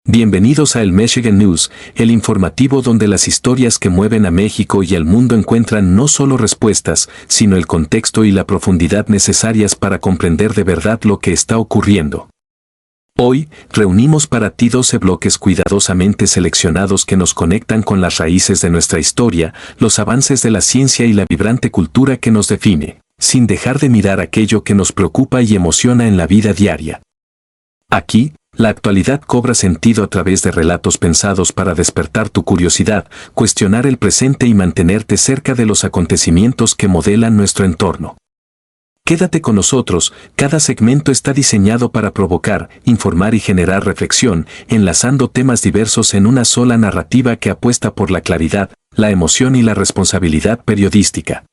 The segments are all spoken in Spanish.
Bienvenidos a El Michigan News, el informativo donde las historias que mueven a México y al mundo encuentran no solo respuestas, sino el contexto y la profundidad necesarias para comprender de verdad lo que está ocurriendo. Hoy, reunimos para ti 12 bloques cuidadosamente seleccionados que nos conectan con las raíces de nuestra historia, los avances de la ciencia y la vibrante cultura que nos define, sin dejar de mirar aquello que nos preocupa y emociona en la vida diaria. Aquí, la actualidad cobra sentido a través de relatos pensados para despertar tu curiosidad, cuestionar el presente y mantenerte cerca de los acontecimientos que modelan nuestro entorno. Quédate con nosotros, cada segmento está diseñado para provocar, informar y generar reflexión, enlazando temas diversos en una sola narrativa que apuesta por la claridad, la emoción y la responsabilidad periodística.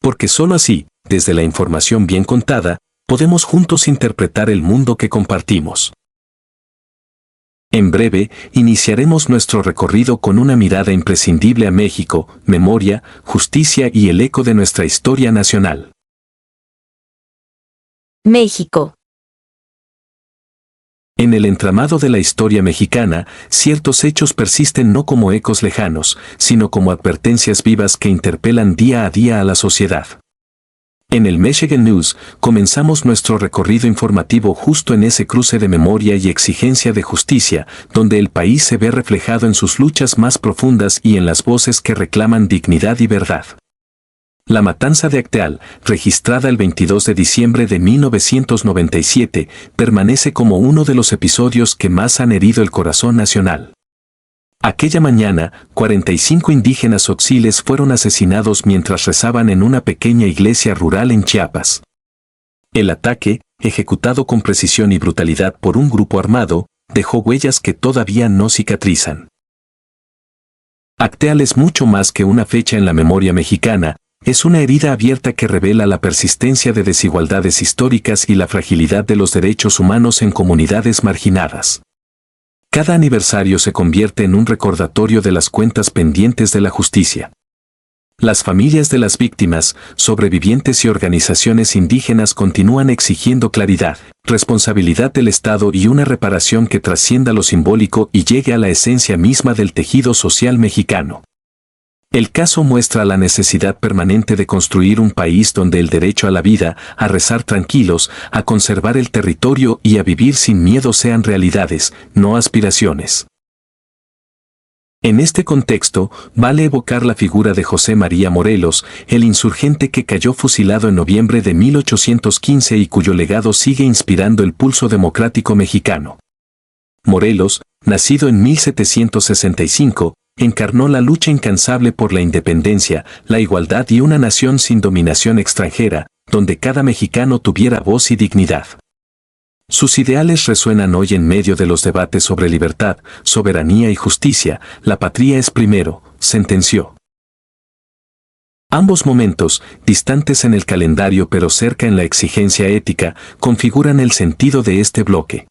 Porque solo así, desde la información bien contada, podemos juntos interpretar el mundo que compartimos. En breve, iniciaremos nuestro recorrido con una mirada imprescindible a México, memoria, justicia y el eco de nuestra historia nacional. México. En el entramado de la historia mexicana, ciertos hechos persisten no como ecos lejanos, sino como advertencias vivas que interpelan día a día a la sociedad. En el Michigan News, comenzamos nuestro recorrido informativo justo en ese cruce de memoria y exigencia de justicia, donde el país se ve reflejado en sus luchas más profundas y en las voces que reclaman dignidad y verdad. La matanza de Acteal, registrada el 22 de diciembre de 1997, permanece como uno de los episodios que más han herido el corazón nacional. Aquella mañana, 45 indígenas otziles fueron asesinados mientras rezaban en una pequeña iglesia rural en Chiapas. El ataque, ejecutado con precisión y brutalidad por un grupo armado, dejó huellas que todavía no cicatrizan. Acteal es mucho más que una fecha en la memoria mexicana, es una herida abierta que revela la persistencia de desigualdades históricas y la fragilidad de los derechos humanos en comunidades marginadas. Cada aniversario se convierte en un recordatorio de las cuentas pendientes de la justicia. Las familias de las víctimas, sobrevivientes y organizaciones indígenas continúan exigiendo claridad, responsabilidad del Estado y una reparación que trascienda lo simbólico y llegue a la esencia misma del tejido social mexicano. El caso muestra la necesidad permanente de construir un país donde el derecho a la vida, a rezar tranquilos, a conservar el territorio y a vivir sin miedo sean realidades, no aspiraciones. En este contexto, vale evocar la figura de José María Morelos, el insurgente que cayó fusilado en noviembre de 1815 y cuyo legado sigue inspirando el pulso democrático mexicano. Morelos, nacido en 1765, encarnó la lucha incansable por la independencia, la igualdad y una nación sin dominación extranjera, donde cada mexicano tuviera voz y dignidad. Sus ideales resuenan hoy en medio de los debates sobre libertad, soberanía y justicia. La patria es primero, sentenció. Ambos momentos, distantes en el calendario pero cerca en la exigencia ética, configuran el sentido de este bloque.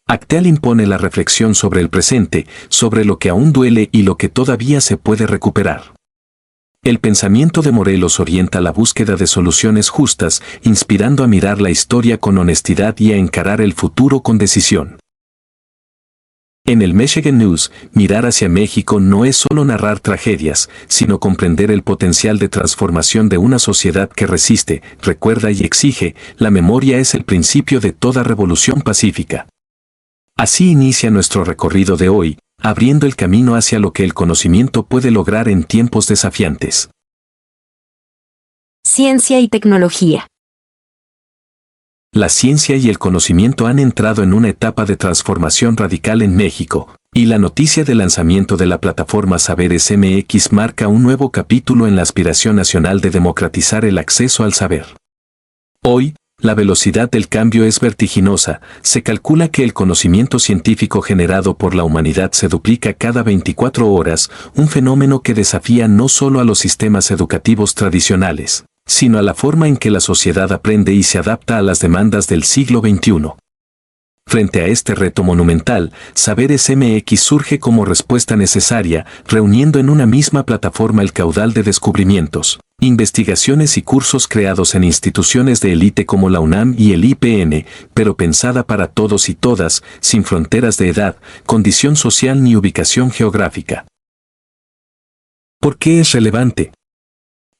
Acteal impone la reflexión sobre el presente, sobre lo que aún duele y lo que todavía se puede recuperar. El pensamiento de Morelos orienta la búsqueda de soluciones justas, inspirando a mirar la historia con honestidad y a encarar el futuro con decisión. En el Michigan News, mirar hacia México no es solo narrar tragedias, sino comprender el potencial de transformación de una sociedad que resiste, recuerda y exige. La memoria es el principio de toda revolución pacífica. Así inicia nuestro recorrido de hoy, abriendo el camino hacia lo que el conocimiento puede lograr en tiempos desafiantes. Ciencia y tecnología. La ciencia y el conocimiento han entrado en una etapa de transformación radical en México, y la noticia del lanzamiento de la plataforma Saberes MX marca un nuevo capítulo en la aspiración nacional de democratizar el acceso al saber. Hoy, la velocidad del cambio es vertiginosa. Se calcula que el conocimiento científico generado por la humanidad se duplica cada 24 horas, un fenómeno que desafía no solo a los sistemas educativos tradicionales, sino a la forma en que la sociedad aprende y se adapta a las demandas del siglo XXI. Frente a este reto monumental, Saberes MX surge como respuesta necesaria, reuniendo en una misma plataforma el caudal de descubrimientos, Investigaciones y cursos creados en instituciones de élite como la UNAM y el IPN, pero pensada para todos y todas, sin fronteras de edad, condición social ni ubicación geográfica. ¿Por qué es relevante?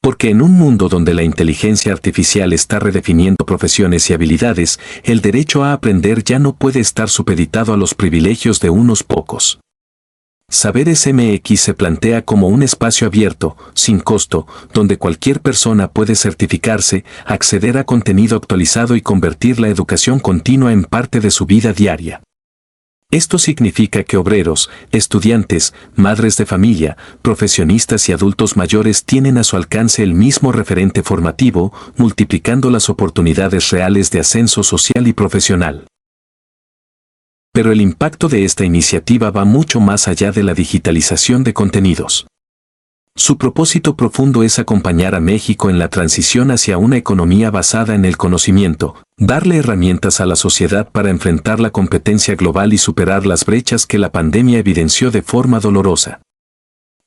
Porque en un mundo donde la inteligencia artificial está redefiniendo profesiones y habilidades, el derecho a aprender ya no puede estar supeditado a los privilegios de unos pocos. Saberes MX se plantea como un espacio abierto, sin costo, donde cualquier persona puede certificarse, acceder a contenido actualizado y convertir la educación continua en parte de su vida diaria. Esto significa que obreros, estudiantes, madres de familia, profesionistas y adultos mayores tienen a su alcance el mismo referente formativo, multiplicando las oportunidades reales de ascenso social y profesional. Pero el impacto de esta iniciativa va mucho más allá de la digitalización de contenidos. Su propósito profundo es acompañar a México en la transición hacia una economía basada en el conocimiento, darle herramientas a la sociedad para enfrentar la competencia global y superar las brechas que la pandemia evidenció de forma dolorosa.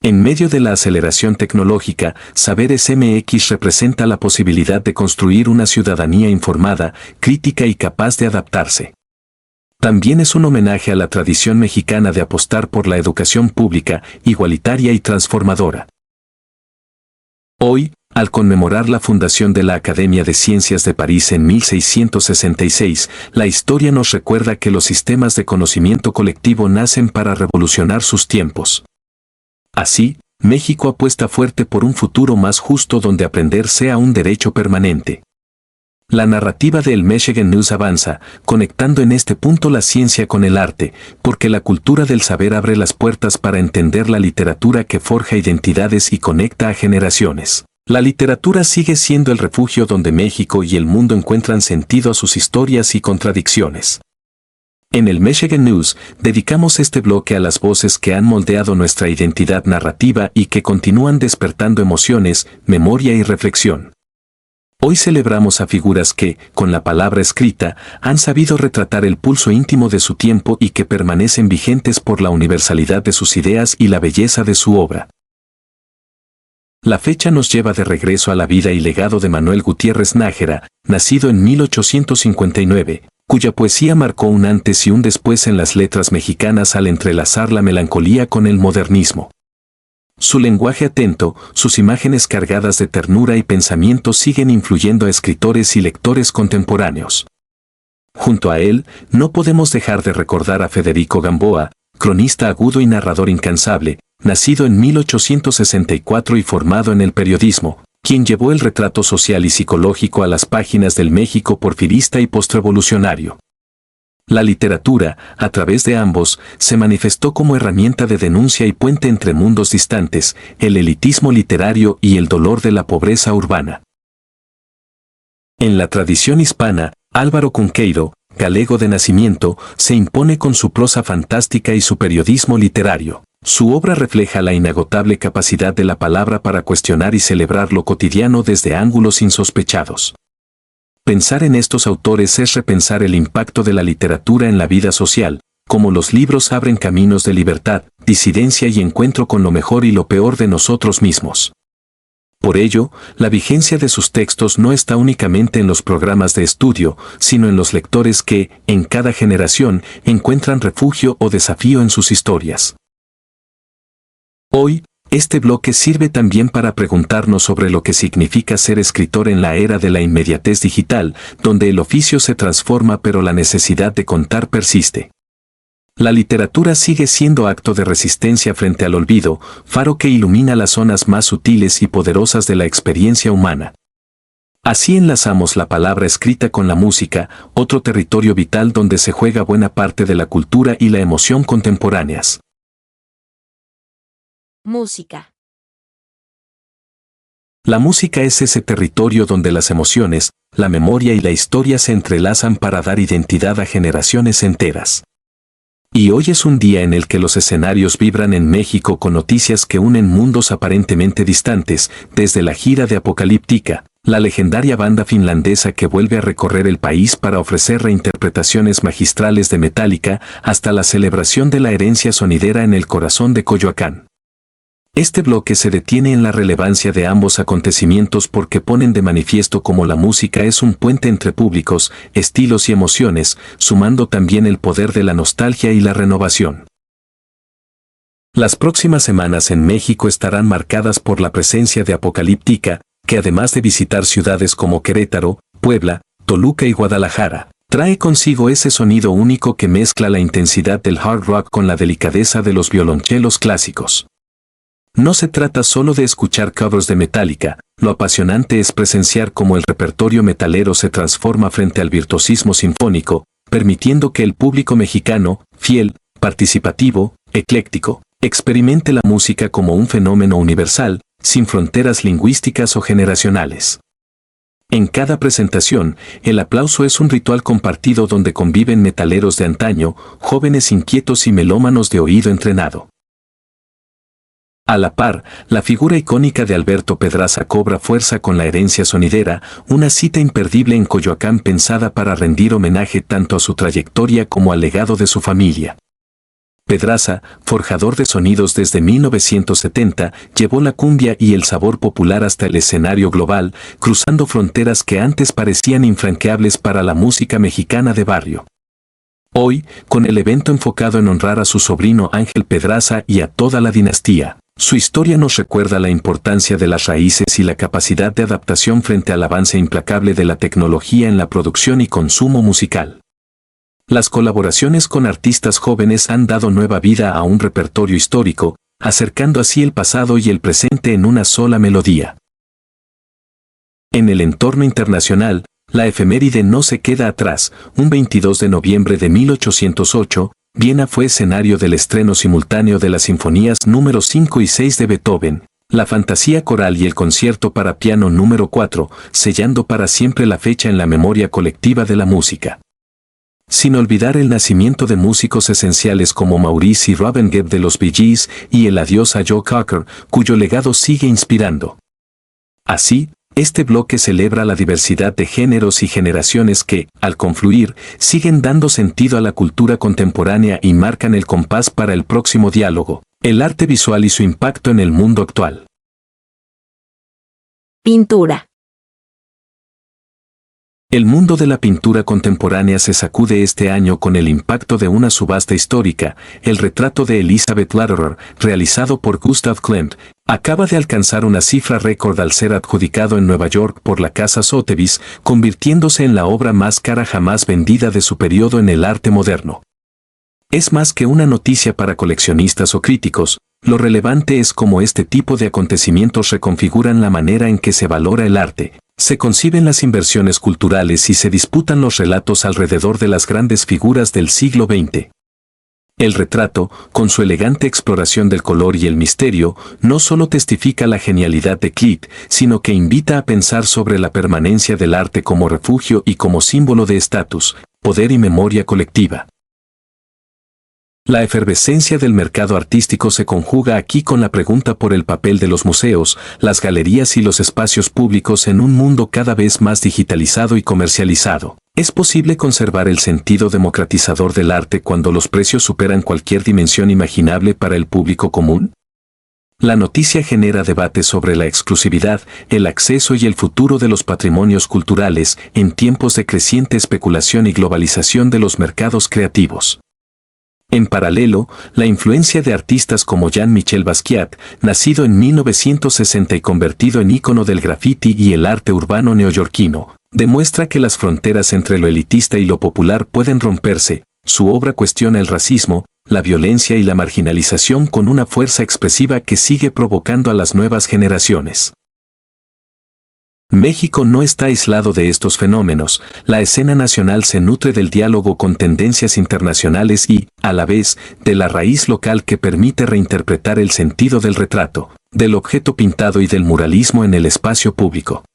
En medio de la aceleración tecnológica, Saberes MX representa la posibilidad de construir una ciudadanía informada, crítica y capaz de adaptarse. También es un homenaje a la tradición mexicana de apostar por la educación pública, igualitaria y transformadora. Hoy, al conmemorar la fundación de la Academia de Ciencias de París en 1666, la historia nos recuerda que los sistemas de conocimiento colectivo nacen para revolucionar sus tiempos. Así, México apuesta fuerte por un futuro más justo donde aprender sea un derecho permanente. La narrativa del Michigan News avanza, conectando en este punto la ciencia con el arte, porque la cultura del saber abre las puertas para entender la literatura que forja identidades y conecta a generaciones. La literatura sigue siendo el refugio donde México y el mundo encuentran sentido a sus historias y contradicciones. En el Michigan News, dedicamos este bloque a las voces que han moldeado nuestra identidad narrativa y que continúan despertando emociones, memoria y reflexión. Hoy celebramos a figuras que, con la palabra escrita, han sabido retratar el pulso íntimo de su tiempo y que permanecen vigentes por la universalidad de sus ideas y la belleza de su obra. La fecha nos lleva de regreso a la vida y legado de Manuel Gutiérrez Nájera, nacido en 1859, cuya poesía marcó un antes y un después en las letras mexicanas al entrelazar la melancolía con el modernismo. Su lenguaje atento, sus imágenes cargadas de ternura y pensamiento siguen influyendo a escritores y lectores contemporáneos. Junto a él, no podemos dejar de recordar a Federico Gamboa, cronista agudo y narrador incansable, nacido en 1864 y formado en el periodismo, quien llevó el retrato social y psicológico a las páginas del México porfirista y postrevolucionario. La literatura, a través de ambos, se manifestó como herramienta de denuncia y puente entre mundos distantes, el elitismo literario y el dolor de la pobreza urbana. En la tradición hispana, Álvaro Cunqueiro, galego de nacimiento, se impone con su prosa fantástica y su periodismo literario. Su obra refleja la inagotable capacidad de la palabra para cuestionar y celebrar lo cotidiano desde ángulos insospechados. Pensar en estos autores es repensar el impacto de la literatura en la vida social, como los libros abren caminos de libertad, disidencia y encuentro con lo mejor y lo peor de nosotros mismos. Por ello, la vigencia de sus textos no está únicamente en los programas de estudio, sino en los lectores que, en cada generación, encuentran refugio o desafío en sus historias. Hoy, este bloque sirve también para preguntarnos sobre lo que significa ser escritor en la era de la inmediatez digital, donde el oficio se transforma pero la necesidad de contar persiste. La literatura sigue siendo acto de resistencia frente al olvido, faro que ilumina las zonas más sutiles y poderosas de la experiencia humana. Así enlazamos la palabra escrita con la música, otro territorio vital donde se juega buena parte de la cultura y la emoción contemporáneas. Música. La música es ese territorio donde las emociones, la memoria y la historia se entrelazan para dar identidad a generaciones enteras. Y hoy es un día en el que los escenarios vibran en México con noticias que unen mundos aparentemente distantes, desde la gira de Apocalíptica, la legendaria banda finlandesa que vuelve a recorrer el país para ofrecer reinterpretaciones magistrales de Metallica, hasta la celebración de la herencia sonidera en el corazón de Coyoacán. Este bloque se detiene en la relevancia de ambos acontecimientos porque ponen de manifiesto cómo la música es un puente entre públicos, estilos y emociones, sumando también el poder de la nostalgia y la renovación. Las próximas semanas en México estarán marcadas por la presencia de Apocalíptica, que además de visitar ciudades como Querétaro, Puebla, Toluca y Guadalajara, trae consigo ese sonido único que mezcla la intensidad del hard rock con la delicadeza de los violonchelos clásicos. No se trata solo de escuchar covers de Metallica, lo apasionante es presenciar cómo el repertorio metalero se transforma frente al virtuosismo sinfónico, permitiendo que el público mexicano, fiel, participativo, ecléctico, experimente la música como un fenómeno universal, sin fronteras lingüísticas o generacionales. En cada presentación, el aplauso es un ritual compartido donde conviven metaleros de antaño, jóvenes inquietos y melómanos de oído entrenado. A la par, la figura icónica de Alberto Pedraza cobra fuerza con la herencia sonidera, una cita imperdible en Coyoacán pensada para rendir homenaje tanto a su trayectoria como al legado de su familia. Pedraza, forjador de sonidos desde 1970, llevó la cumbia y el sabor popular hasta el escenario global, cruzando fronteras que antes parecían infranqueables para la música mexicana de barrio. Hoy, con el evento enfocado en honrar a su sobrino Ángel Pedraza y a toda la dinastía, su historia nos recuerda la importancia de las raíces y la capacidad de adaptación frente al avance implacable de la tecnología en la producción y consumo musical. Las colaboraciones con artistas jóvenes han dado nueva vida a un repertorio histórico, acercando así el pasado y el presente en una sola melodía. En el entorno internacional, la efeméride no se queda atrás. Un 22 de noviembre de 1808, Viena fue escenario del estreno simultáneo de las sinfonías número 5 y 6 de Beethoven, la fantasía coral y el concierto para piano número 4, sellando para siempre la fecha en la memoria colectiva de la música. Sin olvidar el nacimiento de músicos esenciales como Maurice y Robin Gibb de los Bee Gees y el adiós a Joe Cocker, cuyo legado sigue inspirando. Así, este bloque celebra la diversidad de géneros y generaciones que, al confluir, siguen dando sentido a la cultura contemporánea y marcan el compás para el próximo diálogo, el arte visual y su impacto en el mundo actual. Pintura. El mundo de la pintura contemporánea se sacude este año con el impacto de una subasta histórica. El retrato de Elizabeth Lederer, realizado por Gustav Klimt, acaba de alcanzar una cifra récord al ser adjudicado en Nueva York por la casa Sotheby's, convirtiéndose en la obra más cara jamás vendida de su periodo en el arte moderno. Es más que una noticia para coleccionistas o críticos, lo relevante es cómo este tipo de acontecimientos reconfiguran la manera en que se valora el arte, se conciben las inversiones culturales y se disputan los relatos alrededor de las grandes figuras del siglo XX. El retrato, con su elegante exploración del color y el misterio, no solo testifica la genialidad de Klimt, sino que invita a pensar sobre la permanencia del arte como refugio y como símbolo de estatus, poder y memoria colectiva. La efervescencia del mercado artístico se conjuga aquí con la pregunta por el papel de los museos, las galerías y los espacios públicos en un mundo cada vez más digitalizado y comercializado. ¿Es posible conservar el sentido democratizador del arte cuando los precios superan cualquier dimensión imaginable para el público común? La noticia genera debate sobre la exclusividad, el acceso y el futuro de los patrimonios culturales en tiempos de creciente especulación y globalización de los mercados creativos. En paralelo, la influencia de artistas como Jean-Michel Basquiat, nacido en 1960 y convertido en ícono del graffiti y el arte urbano neoyorquino, demuestra que las fronteras entre lo elitista y lo popular pueden romperse. Su obra cuestiona el racismo, la violencia y la marginalización con una fuerza expresiva que sigue provocando a las nuevas generaciones. México no está aislado de estos fenómenos. La escena nacional se nutre del diálogo con tendencias internacionales y, a la vez, de la raíz local que permite reinterpretar el sentido del retrato, del objeto pintado y del muralismo en el espacio público.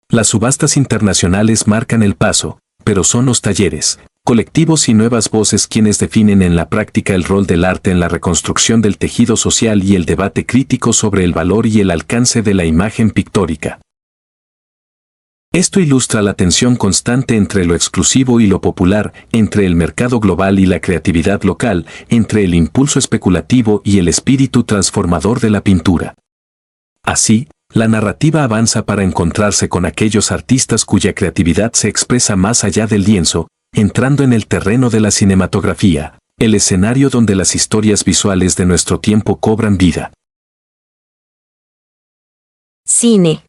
Las subastas internacionales marcan el paso, pero son los talleres, colectivos y nuevas voces quienes definen en la práctica el rol del arte en la reconstrucción del tejido social y el debate crítico sobre el valor y el alcance de la imagen pictórica. Esto ilustra la tensión constante entre lo exclusivo y lo popular, entre el mercado global y la creatividad local, entre el impulso especulativo y el espíritu transformador de la pintura. Así, la narrativa avanza para encontrarse con aquellos artistas cuya creatividad se expresa más allá del lienzo, entrando en el terreno de la cinematografía, el escenario donde las historias visuales de nuestro tiempo cobran vida. Cine.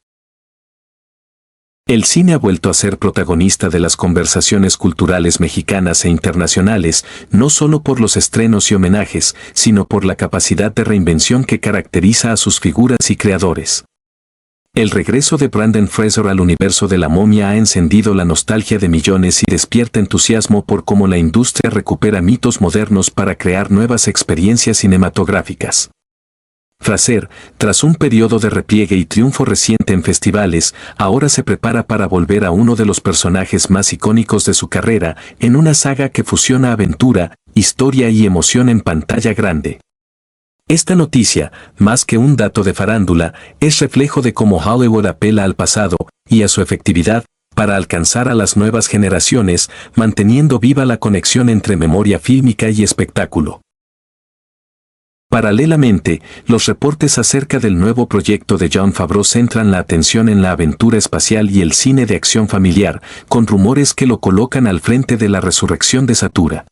El cine ha vuelto a ser protagonista de las conversaciones culturales mexicanas e internacionales, no solo por los estrenos y homenajes, sino por la capacidad de reinvención que caracteriza a sus figuras y creadores. El regreso de Brendan Fraser al universo de La Momia ha encendido la nostalgia de millones y despierta entusiasmo por cómo la industria recupera mitos modernos para crear nuevas experiencias cinematográficas. Fraser, tras un periodo de repliegue y triunfo reciente en festivales, ahora se prepara para volver a uno de los personajes más icónicos de su carrera, en una saga que fusiona aventura, historia y emoción en pantalla grande. Esta noticia, más que un dato de farándula, es reflejo de cómo Hollywood apela al pasado y a su efectividad para alcanzar a las nuevas generaciones, manteniendo viva la conexión entre memoria fílmica y espectáculo. Paralelamente, los reportes acerca del nuevo proyecto de Jon Favreau centran la atención en la aventura espacial y el cine de acción familiar, con rumores que lo colocan al frente de la resurrección de Satura.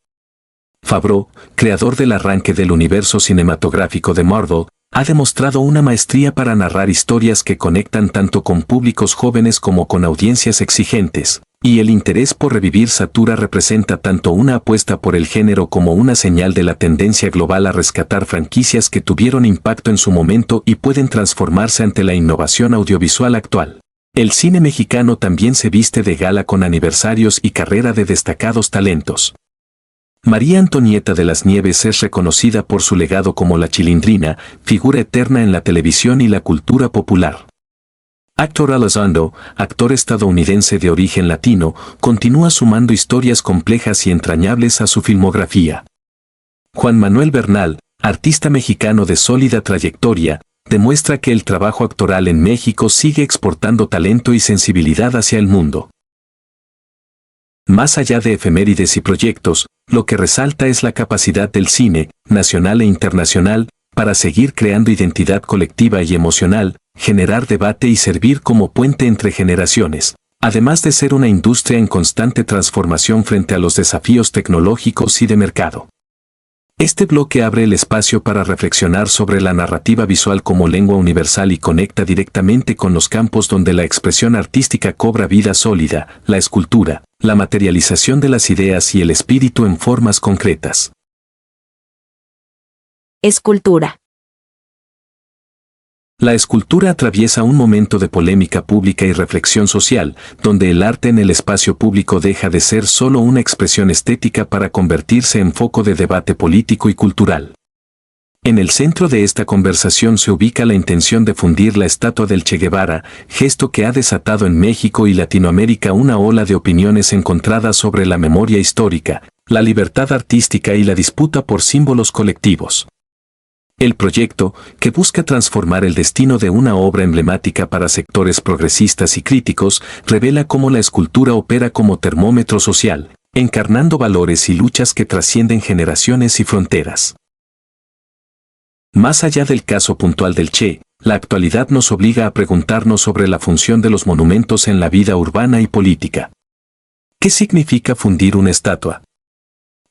Favreau, creador del arranque del universo cinematográfico de Marvel, ha demostrado una maestría para narrar historias que conectan tanto con públicos jóvenes como con audiencias exigentes, y el interés por revivir Satura representa tanto una apuesta por el género como una señal de la tendencia global a rescatar franquicias que tuvieron impacto en su momento y pueden transformarse ante la innovación audiovisual actual. El cine mexicano también se viste de gala con aniversarios y carrera de destacados talentos. María Antonieta de las Nieves es reconocida por su legado como la Chilindrina, figura eterna en la televisión y la cultura popular. Héctor Elizondo, actor estadounidense de origen latino, continúa sumando historias complejas y entrañables a su filmografía. Juan Manuel Bernal, artista mexicano de sólida trayectoria, demuestra que el trabajo actoral en México sigue exportando talento y sensibilidad hacia el mundo. Más allá de efemérides y proyectos, lo que resalta es la capacidad del cine, nacional e internacional, para seguir creando identidad colectiva y emocional, generar debate y servir como puente entre generaciones, además de ser una industria en constante transformación frente a los desafíos tecnológicos y de mercado. Este bloque abre el espacio para reflexionar sobre la narrativa visual como lengua universal y conecta directamente con los campos donde la expresión artística cobra vida sólida, la escultura, la materialización de las ideas y el espíritu en formas concretas. Escultura. La escultura atraviesa un momento de polémica pública y reflexión social, donde el arte en el espacio público deja de ser solo una expresión estética para convertirse en foco de debate político y cultural. En el centro de esta conversación se ubica la intención de fundir la estatua del Che Guevara, gesto que ha desatado en México y Latinoamérica una ola de opiniones encontradas sobre la memoria histórica, la libertad artística y la disputa por símbolos colectivos. El proyecto, que busca transformar el destino de una obra emblemática para sectores progresistas y críticos, revela cómo la escultura opera como termómetro social, encarnando valores y luchas que trascienden generaciones y fronteras. Más allá del caso puntual del Che, la actualidad nos obliga a preguntarnos sobre la función de los monumentos en la vida urbana y política. ¿Qué significa fundir una estatua?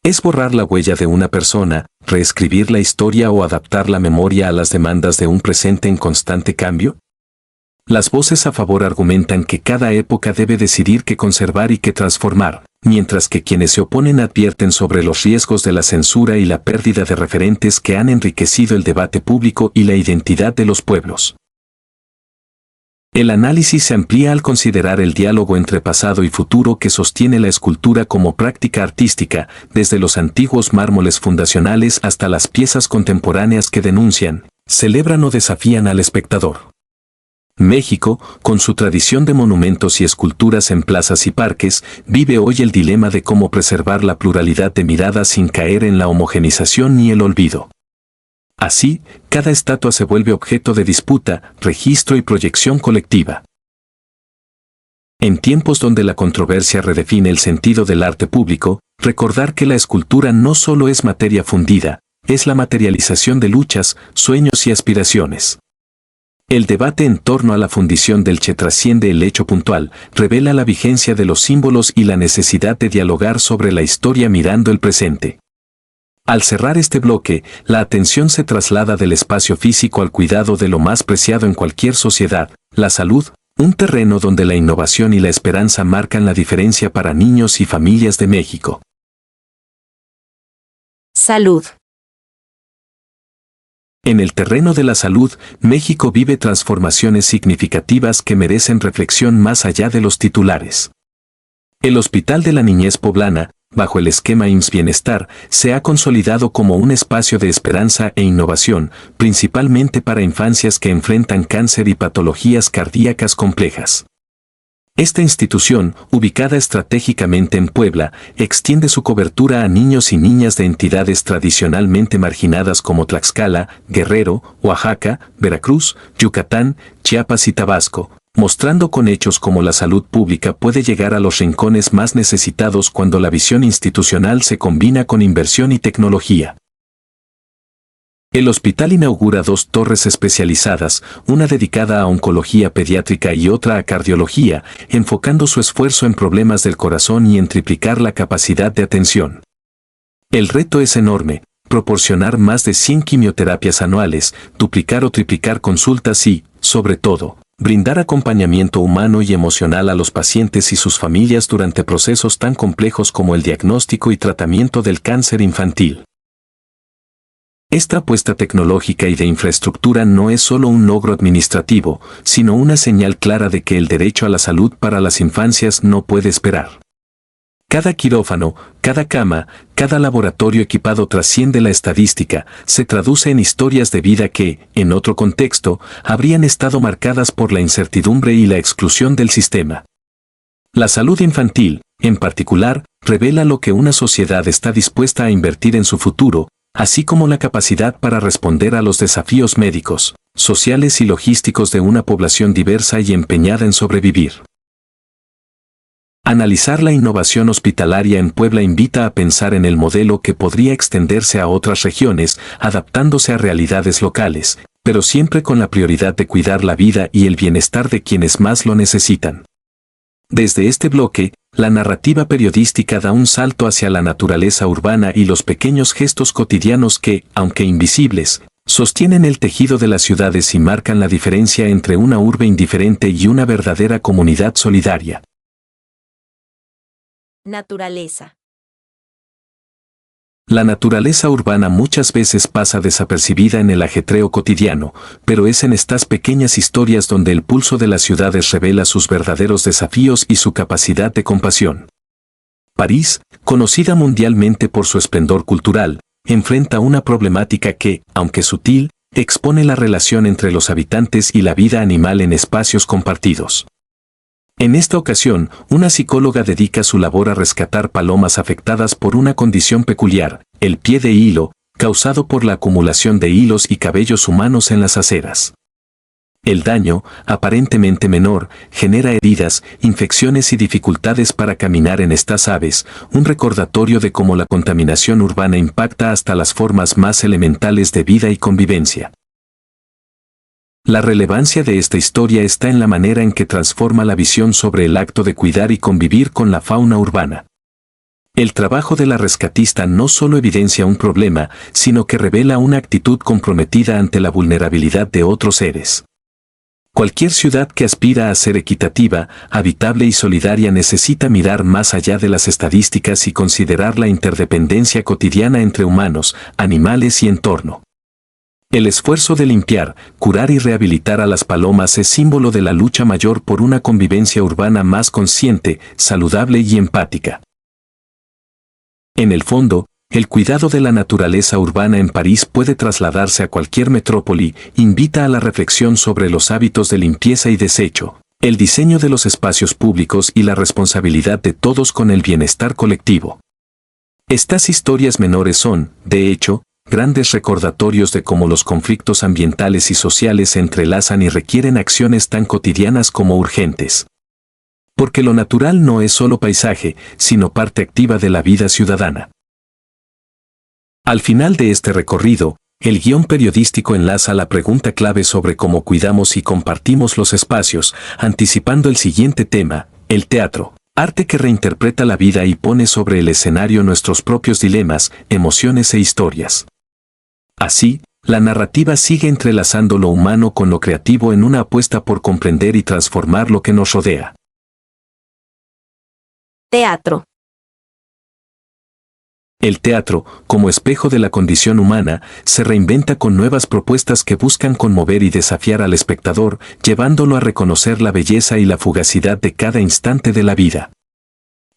¿Es borrar la huella de una persona, reescribir la historia o adaptar la memoria a las demandas de un presente en constante cambio? Las voces a favor argumentan que cada época debe decidir qué conservar y qué transformar, mientras que quienes se oponen advierten sobre los riesgos de la censura y la pérdida de referentes que han enriquecido el debate público y la identidad de los pueblos. El análisis se amplía al considerar el diálogo entre pasado y futuro que sostiene la escultura como práctica artística, desde los antiguos mármoles fundacionales hasta las piezas contemporáneas que denuncian, celebran o desafían al espectador. México, con su tradición de monumentos y esculturas en plazas y parques, vive hoy el dilema de cómo preservar la pluralidad de miradas sin caer en la homogenización ni el olvido. Así, cada estatua se vuelve objeto de disputa, registro y proyección colectiva. En tiempos donde la controversia redefine el sentido del arte público, recordar que la escultura no solo es materia fundida, es la materialización de luchas, sueños y aspiraciones. El debate en torno a la fundición del Che trasciende el hecho puntual, revela la vigencia de los símbolos y la necesidad de dialogar sobre la historia mirando el presente. Al cerrar este bloque, la atención se traslada del espacio físico al cuidado de lo más preciado en cualquier sociedad, la salud, un terreno donde la innovación y la esperanza marcan la diferencia para niños y familias de México. Salud. En el terreno de la salud, México vive transformaciones significativas que merecen reflexión más allá de los titulares. El Hospital de la Niñez Poblana, bajo el esquema IMSS Bienestar, se ha consolidado como un espacio de esperanza e innovación, principalmente para infancias que enfrentan cáncer y patologías cardíacas complejas. Esta institución, ubicada estratégicamente en Puebla, extiende su cobertura a niños y niñas de entidades tradicionalmente marginadas como Tlaxcala, Guerrero, Oaxaca, Veracruz, Yucatán, Chiapas y Tabasco, mostrando con hechos cómo la salud pública puede llegar a los rincones más necesitados cuando la visión institucional se combina con inversión y tecnología. El hospital inaugura 2 torres especializadas, una dedicada a oncología pediátrica y otra a cardiología, enfocando su esfuerzo en problemas del corazón y en triplicar la capacidad de atención. El reto es enorme, proporcionar más de 100 quimioterapias anuales, duplicar o triplicar consultas y, sobre todo, brindar acompañamiento humano y emocional a los pacientes y sus familias durante procesos tan complejos como el diagnóstico y tratamiento del cáncer infantil. Esta apuesta tecnológica y de infraestructura no es solo un logro administrativo, sino una señal clara de que el derecho a la salud para las infancias no puede esperar. Cada quirófano, cada cama, cada laboratorio equipado trasciende la estadística, se traduce en historias de vida que, en otro contexto, habrían estado marcadas por la incertidumbre y la exclusión del sistema. La salud infantil, en particular, revela lo que una sociedad está dispuesta a invertir en su futuro, así como la capacidad para responder a los desafíos médicos, sociales y logísticos de una población diversa y empeñada en sobrevivir. Analizar la innovación hospitalaria en Puebla invita a pensar en el modelo que podría extenderse a otras regiones, adaptándose a realidades locales, pero siempre con la prioridad de cuidar la vida y el bienestar de quienes más lo necesitan. Desde este bloque, la narrativa periodística da un salto hacia la naturaleza urbana y los pequeños gestos cotidianos que, aunque invisibles, sostienen el tejido de las ciudades y marcan la diferencia entre una urbe indiferente y una verdadera comunidad solidaria. Naturaleza. La naturaleza urbana muchas veces pasa desapercibida en el ajetreo cotidiano, pero es en estas pequeñas historias donde el pulso de las ciudades revela sus verdaderos desafíos y su capacidad de compasión. París, conocida mundialmente por su esplendor cultural, enfrenta una problemática que, aunque sutil, expone la relación entre los habitantes y la vida animal en espacios compartidos. En esta ocasión, una psicóloga dedica su labor a rescatar palomas afectadas por una condición peculiar, el pie de hilo, causado por la acumulación de hilos y cabellos humanos en las aceras. El daño, aparentemente menor, genera heridas, infecciones y dificultades para caminar en estas aves, un recordatorio de cómo la contaminación urbana impacta hasta las formas más elementales de vida y convivencia. La relevancia de esta historia está en la manera en que transforma la visión sobre el acto de cuidar y convivir con la fauna urbana. El trabajo de la rescatista no solo evidencia un problema, sino que revela una actitud comprometida ante la vulnerabilidad de otros seres. Cualquier ciudad que aspira a ser equitativa, habitable y solidaria necesita mirar más allá de las estadísticas y considerar la interdependencia cotidiana entre humanos, animales y entorno. El esfuerzo de limpiar, curar y rehabilitar a las palomas es símbolo de la lucha mayor por una convivencia urbana más consciente, saludable y empática. En el fondo, el cuidado de la naturaleza urbana en París puede trasladarse a cualquier metrópoli, invita a la reflexión sobre los hábitos de limpieza y desecho, el diseño de los espacios públicos y la responsabilidad de todos con el bienestar colectivo. Estas historias menores son, de hecho, grandes recordatorios de cómo los conflictos ambientales y sociales se entrelazan y requieren acciones tan cotidianas como urgentes. Porque lo natural no es solo paisaje, sino parte activa de la vida ciudadana. Al final de este recorrido, el guión periodístico enlaza la pregunta clave sobre cómo cuidamos y compartimos los espacios, anticipando el siguiente tema, el teatro, arte que reinterpreta la vida y pone sobre el escenario nuestros propios dilemas, emociones e historias. Así, la narrativa sigue entrelazando lo humano con lo creativo en una apuesta por comprender y transformar lo que nos rodea. Teatro. El teatro, como espejo de la condición humana, se reinventa con nuevas propuestas que buscan conmover y desafiar al espectador, llevándolo a reconocer la belleza y la fugacidad de cada instante de la vida.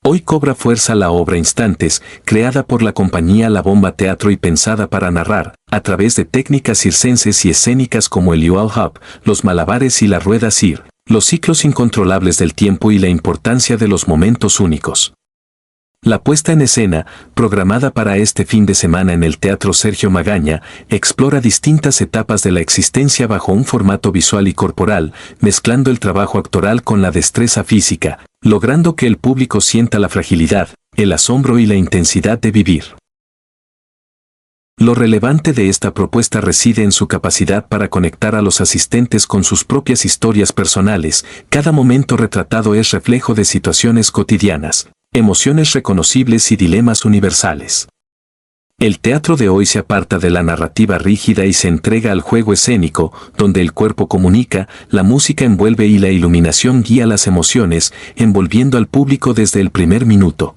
Hoy cobra fuerza la obra Instantes, creada por la compañía La Bomba Teatro y pensada para narrar, a través de técnicas circenses y escénicas como el Yual Hub, los malabares y la rueda Sir, los ciclos incontrolables del tiempo y la importancia de los momentos únicos. La puesta en escena, programada para este fin de semana en el Teatro Sergio Magaña, explora distintas etapas de la existencia bajo un formato visual y corporal, mezclando el trabajo actoral con la destreza física, logrando que el público sienta la fragilidad, el asombro y la intensidad de vivir. Lo relevante de esta propuesta reside en su capacidad para conectar a los asistentes con sus propias historias personales. Cada momento retratado es reflejo de situaciones cotidianas, emociones reconocibles y dilemas universales. El teatro de hoy se aparta de la narrativa rígida y se entrega al juego escénico, donde el cuerpo comunica, la música envuelve y la iluminación guía las emociones, envolviendo al público desde el primer minuto.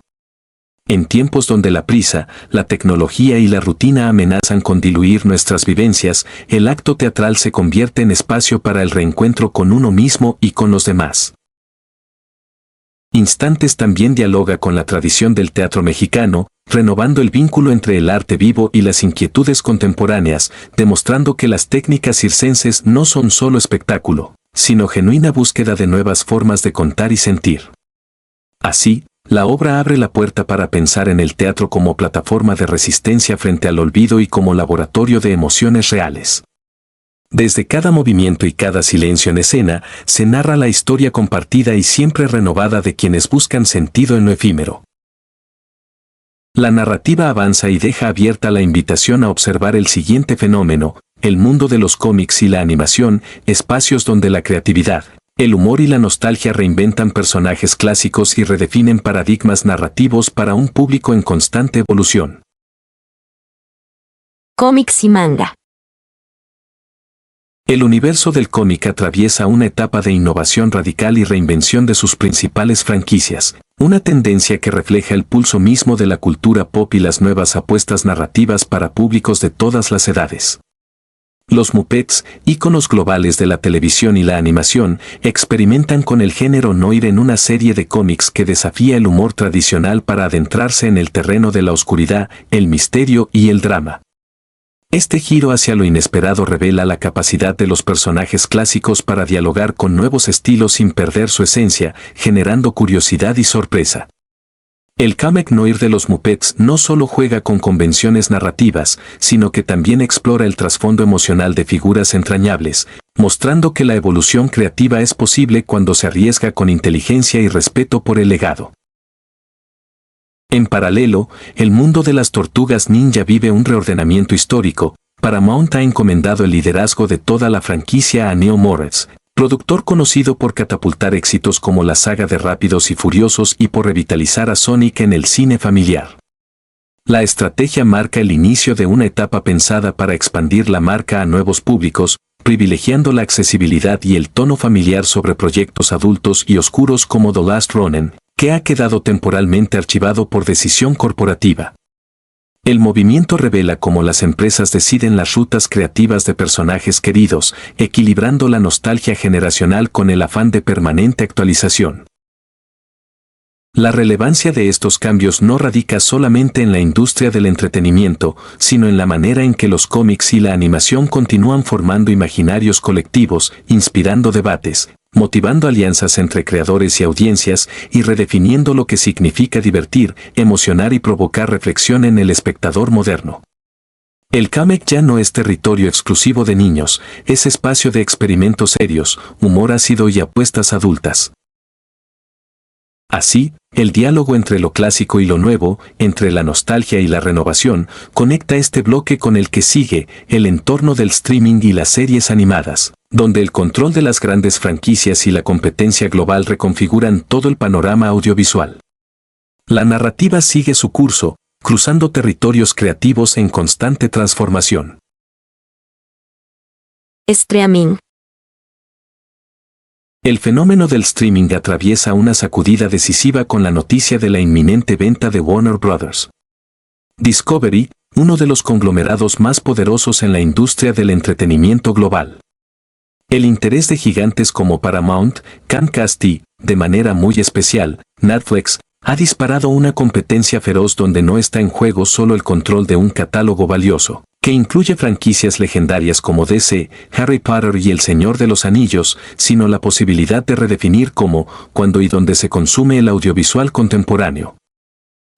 En tiempos donde la prisa, la tecnología y la rutina amenazan con diluir nuestras vivencias, el acto teatral se convierte en espacio para el reencuentro con uno mismo y con los demás. Instantes también dialoga con la tradición del teatro mexicano, renovando el vínculo entre el arte vivo y las inquietudes contemporáneas, demostrando que las técnicas circenses no son solo espectáculo, sino genuina búsqueda de nuevas formas de contar y sentir. Así, la obra abre la puerta para pensar en el teatro como plataforma de resistencia frente al olvido y como laboratorio de emociones reales. Desde cada movimiento y cada silencio en escena, se narra la historia compartida y siempre renovada de quienes buscan sentido en lo efímero. La narrativa avanza y deja abierta la invitación a observar el siguiente fenómeno, el mundo de los cómics y la animación, espacios donde la creatividad, el humor y la nostalgia reinventan personajes clásicos y redefinen paradigmas narrativos para un público en constante evolución. Cómics y manga. El universo del cómic atraviesa una etapa de innovación radical y reinvención de sus principales franquicias, una tendencia que refleja el pulso mismo de la cultura pop y las nuevas apuestas narrativas para públicos de todas las edades. Los Muppets, íconos globales de la televisión y la animación, experimentan con el género noir en una serie de cómics que desafía el humor tradicional para adentrarse en el terreno de la oscuridad, el misterio y el drama. Este giro hacia lo inesperado revela la capacidad de los personajes clásicos para dialogar con nuevos estilos sin perder su esencia, generando curiosidad y sorpresa. El comic noir de los Muppets no solo juega con convenciones narrativas, sino que también explora el trasfondo emocional de figuras entrañables, mostrando que la evolución creativa es posible cuando se arriesga con inteligencia y respeto por el legado. En paralelo, el mundo de las tortugas ninja vive un reordenamiento histórico. Paramount ha encomendado el liderazgo de toda la franquicia a Neil Moritz, productor conocido por catapultar éxitos como la saga de Rápidos y Furiosos y por revitalizar a Sonic en el cine familiar. La estrategia marca el inicio de una etapa pensada para expandir la marca a nuevos públicos, privilegiando la accesibilidad y el tono familiar sobre proyectos adultos y oscuros como The Last Ronin, que ha quedado temporalmente archivado por decisión corporativa. El movimiento revela cómo las empresas deciden las rutas creativas de personajes queridos, equilibrando la nostalgia generacional con el afán de permanente actualización. La relevancia de estos cambios no radica solamente en la industria del entretenimiento, sino en la manera en que los cómics y la animación continúan formando imaginarios colectivos, inspirando debates, motivando alianzas entre creadores y audiencias y redefiniendo lo que significa divertir, emocionar y provocar reflexión en el espectador moderno. El cómic ya no es territorio exclusivo de niños, es espacio de experimentos serios, humor ácido y apuestas adultas. Así, el diálogo entre lo clásico y lo nuevo, entre la nostalgia y la renovación, conecta este bloque con el que sigue, el entorno del streaming y las series animadas, donde el control de las grandes franquicias y la competencia global reconfiguran todo el panorama audiovisual. La narrativa sigue su curso, cruzando territorios creativos en constante transformación. Streaming. El fenómeno del streaming atraviesa una sacudida decisiva con la noticia de la inminente venta de Warner Bros. Discovery, uno de los conglomerados más poderosos en la industria del entretenimiento global. El interés de gigantes como Paramount, Comcast y, de manera muy especial, Netflix, ha disparado una competencia feroz donde no está en juego solo el control de un catálogo valioso, que incluye franquicias legendarias como DC, Harry Potter y El Señor de los Anillos, sino la posibilidad de redefinir cómo, cuándo y dónde se consume el audiovisual contemporáneo.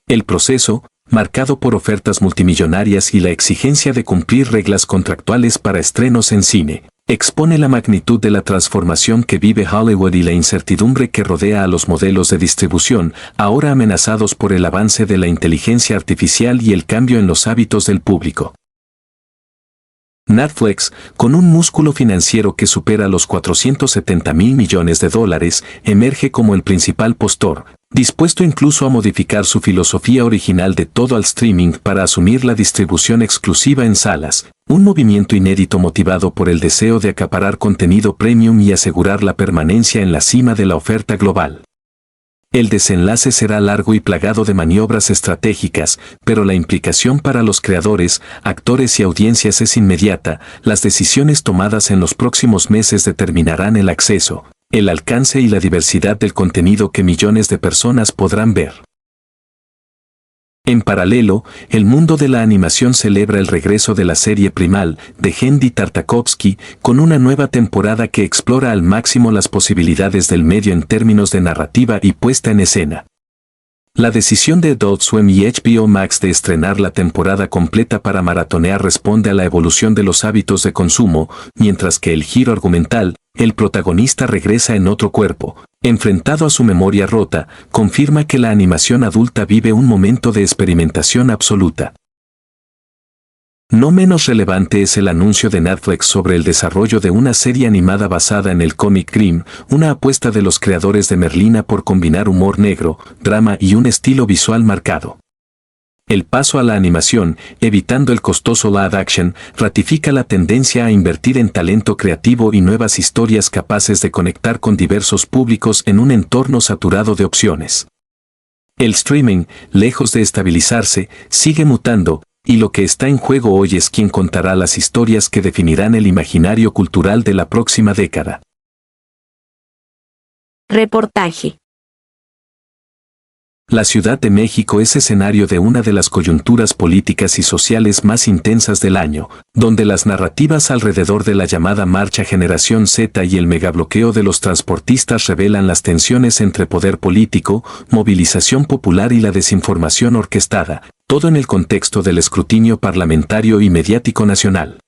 El proceso, marcado por ofertas multimillonarias y la exigencia de cumplir reglas contractuales para estrenos en cine, expone la magnitud de la transformación que vive Hollywood y la incertidumbre que rodea a los modelos de distribución, ahora amenazados por el avance de la inteligencia artificial y el cambio en los hábitos del público. Netflix, con un músculo financiero que supera los $470 mil millones, emerge como el principal postor, dispuesto incluso a modificar su filosofía original de todo al streaming para asumir la distribución exclusiva en salas, un movimiento inédito motivado por el deseo de acaparar contenido premium y asegurar la permanencia en la cima de la oferta global. El desenlace será largo y plagado de maniobras estratégicas, pero la implicación para los creadores, actores y audiencias es inmediata. Las decisiones tomadas en los próximos meses determinarán el acceso, el alcance y la diversidad del contenido que millones de personas podrán ver. En paralelo, el mundo de la animación celebra el regreso de la serie Primal, de Genndy Tartakovsky, con una nueva temporada que explora al máximo las posibilidades del medio en términos de narrativa y puesta en escena. La decisión de Adult Swim y HBO Max de estrenar la temporada completa para maratonear responde a la evolución de los hábitos de consumo, mientras que el giro argumental, el protagonista regresa en otro cuerpo, enfrentado a su memoria rota, confirma que la animación adulta vive un momento de experimentación absoluta. No menos relevante es el anuncio de Netflix sobre el desarrollo de una serie animada basada en el cómic Grimm, una apuesta de los creadores de Merlina por combinar humor negro, drama y un estilo visual marcado. El paso a la animación, evitando el costoso live action, ratifica la tendencia a invertir en talento creativo y nuevas historias capaces de conectar con diversos públicos en un entorno saturado de opciones. El streaming, lejos de estabilizarse, sigue mutando, y lo que está en juego hoy es quién contará las historias que definirán el imaginario cultural de la próxima década. Reportaje. La Ciudad de México es escenario de una de las coyunturas políticas y sociales más intensas del año, donde las narrativas alrededor de la llamada Marcha Generación Z y el megabloqueo de los transportistas revelan las tensiones entre poder político, movilización popular y la desinformación orquestada, todo en el contexto del escrutinio parlamentario y mediático nacional.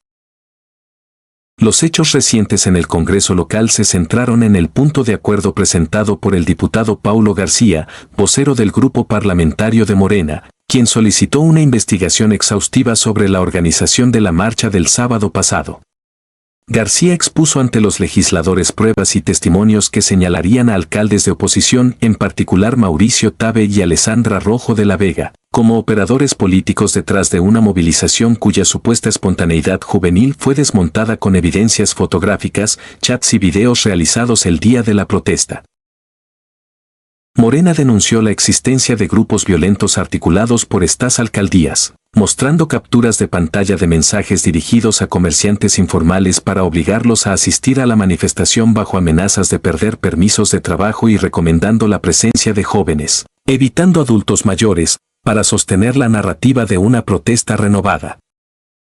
Los hechos recientes en el Congreso local se centraron en el punto de acuerdo presentado por el diputado Paulo García, vocero del grupo parlamentario de Morena, quien solicitó una investigación exhaustiva sobre la organización de la marcha del sábado pasado. García expuso ante los legisladores pruebas y testimonios que señalarían a alcaldes de oposición, en particular Mauricio Tabe y Alessandra Rojo de la Vega, como operadores políticos detrás de una movilización cuya supuesta espontaneidad juvenil fue desmontada con evidencias fotográficas, chats y videos realizados el día de la protesta. Morena denunció la existencia de grupos violentos articulados por estas alcaldías, mostrando capturas de pantalla de mensajes dirigidos a comerciantes informales para obligarlos a asistir a la manifestación bajo amenazas de perder permisos de trabajo y recomendando la presencia de jóvenes, evitando adultos mayores, para sostener la narrativa de una protesta renovada.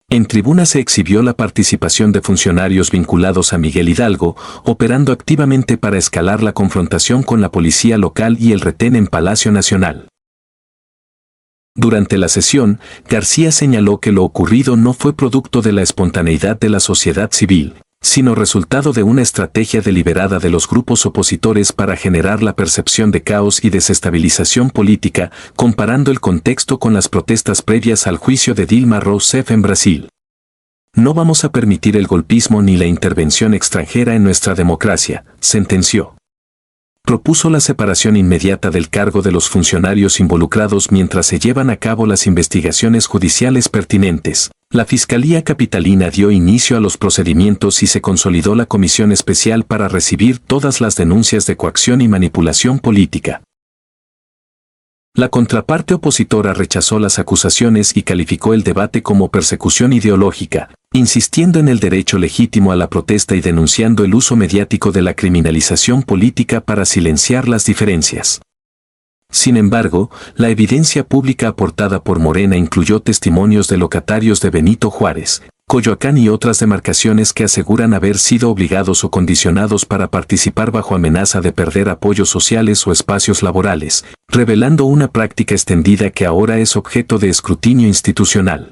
En tribuna se exhibió la participación de funcionarios vinculados a Miguel Hidalgo, operando activamente para escalar la confrontación con la policía local y el retén en Palacio Nacional. Durante la sesión, García señaló que lo ocurrido no fue producto de la espontaneidad de la sociedad civil, sino resultado de una estrategia deliberada de los grupos opositores para generar la percepción de caos y desestabilización política, comparando el contexto con las protestas previas al juicio de Dilma Rousseff en Brasil. No vamos a permitir el golpismo ni la intervención extranjera en nuestra democracia, sentenció. Propuso la separación inmediata del cargo de los funcionarios involucrados mientras se llevan a cabo las investigaciones judiciales pertinentes. La Fiscalía Capitalina dio inicio a los procedimientos y se consolidó la comisión especial para recibir todas las denuncias de coacción y manipulación política. La contraparte opositora rechazó las acusaciones y calificó el debate como persecución ideológica, insistiendo en el derecho legítimo a la protesta y denunciando el uso mediático de la criminalización política para silenciar las diferencias. Sin embargo, la evidencia pública aportada por Morena incluyó testimonios de locatarios de Benito Juárez, Coyoacán y otras demarcaciones que aseguran haber sido obligados o condicionados para participar bajo amenaza de perder apoyos sociales o espacios laborales, revelando una práctica extendida que ahora es objeto de escrutinio institucional.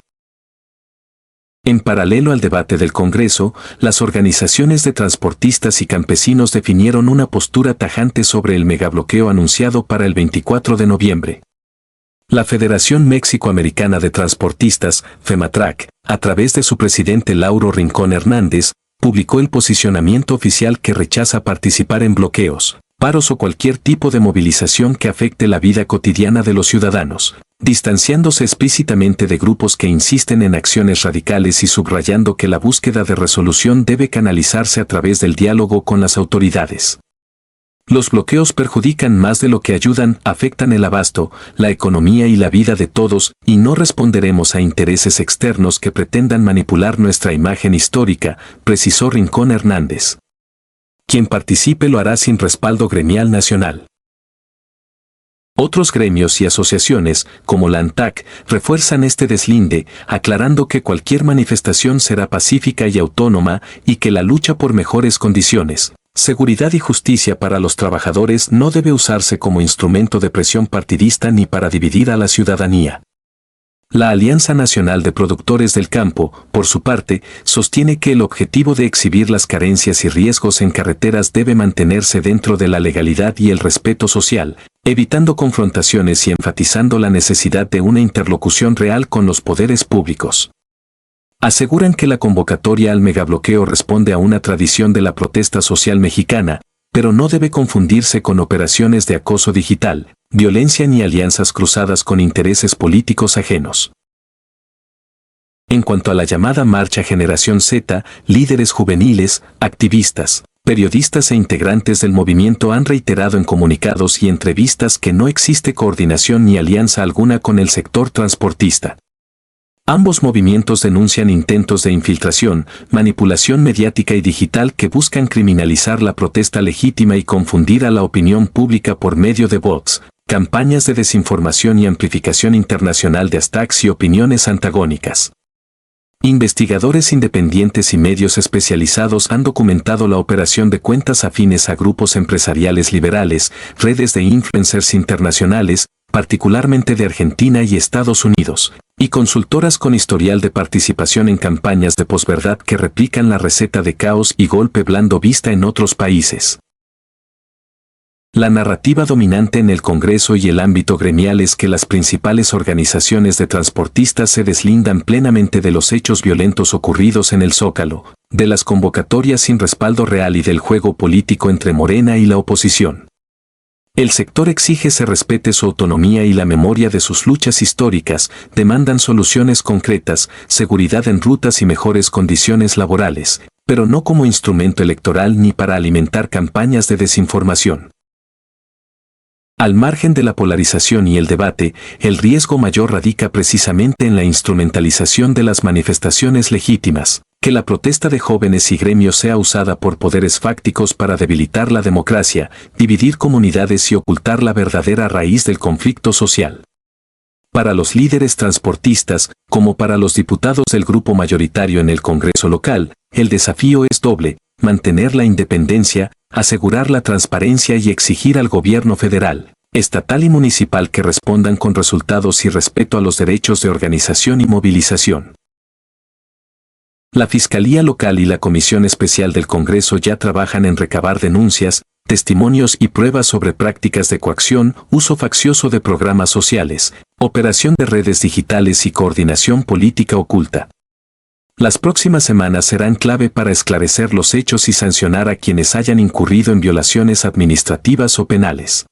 En paralelo al debate del Congreso, las organizaciones de transportistas y campesinos definieron una postura tajante sobre el megabloqueo anunciado para el 24 de noviembre. La Federación México-Americana de Transportistas, FEMATRAC, a través de su presidente Lauro Rincón Hernández, publicó el posicionamiento oficial que rechaza participar en bloqueos, paros o cualquier tipo de movilización que afecte la vida cotidiana de los ciudadanos, distanciándose explícitamente de grupos que insisten en acciones radicales y subrayando que la búsqueda de resolución debe canalizarse a través del diálogo con las autoridades. Los bloqueos perjudican más de lo que ayudan, afectan el abasto, la economía y la vida de todos, y no responderemos a intereses externos que pretendan manipular nuestra imagen histórica, precisó Rincón Hernández. Quien participe lo hará sin respaldo gremial nacional. Otros gremios y asociaciones, como la ANTAC, refuerzan este deslinde, aclarando que cualquier manifestación será pacífica y autónoma y que la lucha por mejores condiciones, seguridad y justicia para los trabajadores no debe usarse como instrumento de presión partidista ni para dividir a la ciudadanía. La Alianza Nacional de Productores del Campo, por su parte, sostiene que el objetivo de exhibir las carencias y riesgos en carreteras debe mantenerse dentro de la legalidad y el respeto social, evitando confrontaciones y enfatizando la necesidad de una interlocución real con los poderes públicos. Aseguran que la convocatoria al megabloqueo responde a una tradición de la protesta social mexicana, pero no debe confundirse con operaciones de acoso digital, violencia ni alianzas cruzadas con intereses políticos ajenos. En cuanto a la llamada Marcha Generación Z, líderes juveniles, activistas, periodistas e integrantes del movimiento han reiterado en comunicados y entrevistas que no existe coordinación ni alianza alguna con el sector transportista. Ambos movimientos denuncian intentos de infiltración, manipulación mediática y digital que buscan criminalizar la protesta legítima y confundir a la opinión pública por medio de bots, campañas de desinformación y amplificación internacional de hashtags y opiniones antagónicas. Investigadores independientes y medios especializados han documentado la operación de cuentas afines a grupos empresariales liberales, redes de influencers internacionales, particularmente de Argentina y Estados Unidos, y consultoras con historial de participación en campañas de posverdad que replican la receta de caos y golpe blando vista en otros países. La narrativa dominante en el Congreso y el ámbito gremial es que las principales organizaciones de transportistas se deslindan plenamente de los hechos violentos ocurridos en el Zócalo, de las convocatorias sin respaldo real y del juego político entre Morena y la oposición. El sector exige se respete su autonomía y la memoria de sus luchas históricas, demandan soluciones concretas, seguridad en rutas y mejores condiciones laborales, pero no como instrumento electoral ni para alimentar campañas de desinformación. Al margen de la polarización y el debate, el riesgo mayor radica precisamente en la instrumentalización de las manifestaciones legítimas, que la protesta de jóvenes y gremios sea usada por poderes fácticos para debilitar la democracia, dividir comunidades y ocultar la verdadera raíz del conflicto social. Para los líderes transportistas, como para los diputados del grupo mayoritario en el Congreso local, el desafío es doble: mantener la independencia, asegurar la transparencia y exigir al gobierno federal, estatal y municipal que respondan con resultados y respeto a los derechos de organización y movilización. La Fiscalía Local y la Comisión Especial del Congreso ya trabajan en recabar denuncias, testimonios y pruebas sobre prácticas de coacción, uso faccioso de programas sociales, operación de redes digitales y coordinación política oculta. Las próximas semanas serán clave para esclarecer los hechos y sancionar a quienes hayan incurrido en violaciones administrativas o penales.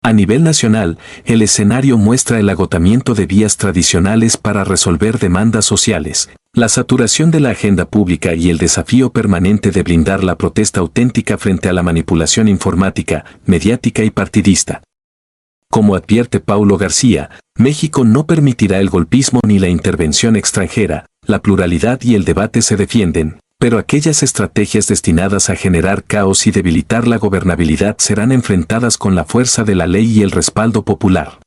A nivel nacional, el escenario muestra el agotamiento de vías tradicionales para resolver demandas sociales, la saturación de la agenda pública y el desafío permanente de blindar la protesta auténtica frente a la manipulación informática, mediática y partidista. Como advierte Paulo García, México no permitirá el golpismo ni la intervención extranjera, la pluralidad y el debate se defienden, pero aquellas estrategias destinadas a generar caos y debilitar la gobernabilidad serán enfrentadas con la fuerza de la ley y el respaldo popular.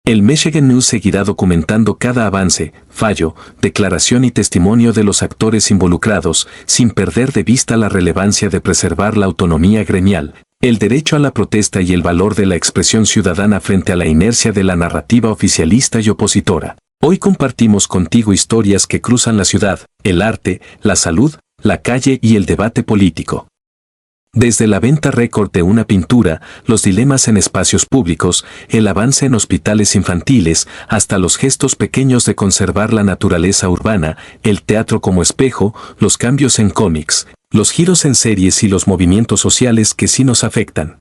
El Michigan News seguirá documentando cada avance, fallo, declaración y testimonio de los actores involucrados, sin perder de vista la relevancia de preservar la autonomía gremial, el derecho a la protesta y el valor de la expresión ciudadana frente a la inercia de la narrativa oficialista y opositora. Hoy compartimos contigo historias que cruzan la ciudad, el arte, la salud, la calle y el debate político. Desde la venta récord de una pintura, los dilemas en espacios públicos, el avance en hospitales infantiles, hasta los gestos pequeños de conservar la naturaleza urbana, el teatro como espejo, los cambios en cómics, los giros en series y los movimientos sociales que sí nos afectan.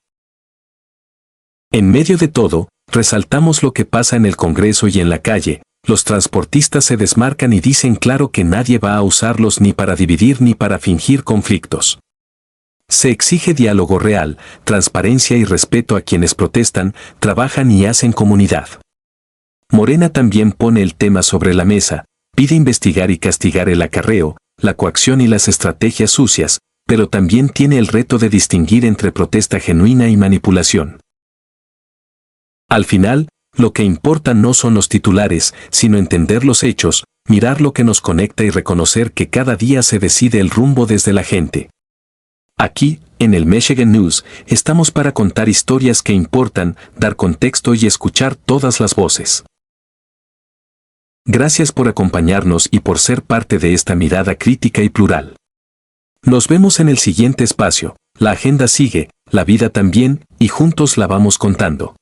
En medio de todo, resaltamos lo que pasa en el Congreso y en la calle. Los transportistas se desmarcan y dicen claro que nadie va a usarlos ni para dividir ni para fingir conflictos. Se exige diálogo real, transparencia y respeto a quienes protestan, trabajan y hacen comunidad. Morena también pone el tema sobre la mesa, pide investigar y castigar el acarreo, la coacción y las estrategias sucias, pero también tiene el reto de distinguir entre protesta genuina y manipulación. Al final, lo que importa no son los titulares, sino entender los hechos, mirar lo que nos conecta y reconocer que cada día se decide el rumbo desde la gente. Aquí, en el Michigan News, estamos para contar historias que importan, dar contexto y escuchar todas las voces. Gracias por acompañarnos y por ser parte de esta mirada crítica y plural. Nos vemos en el siguiente espacio, la agenda sigue, la vida también, y juntos la vamos contando.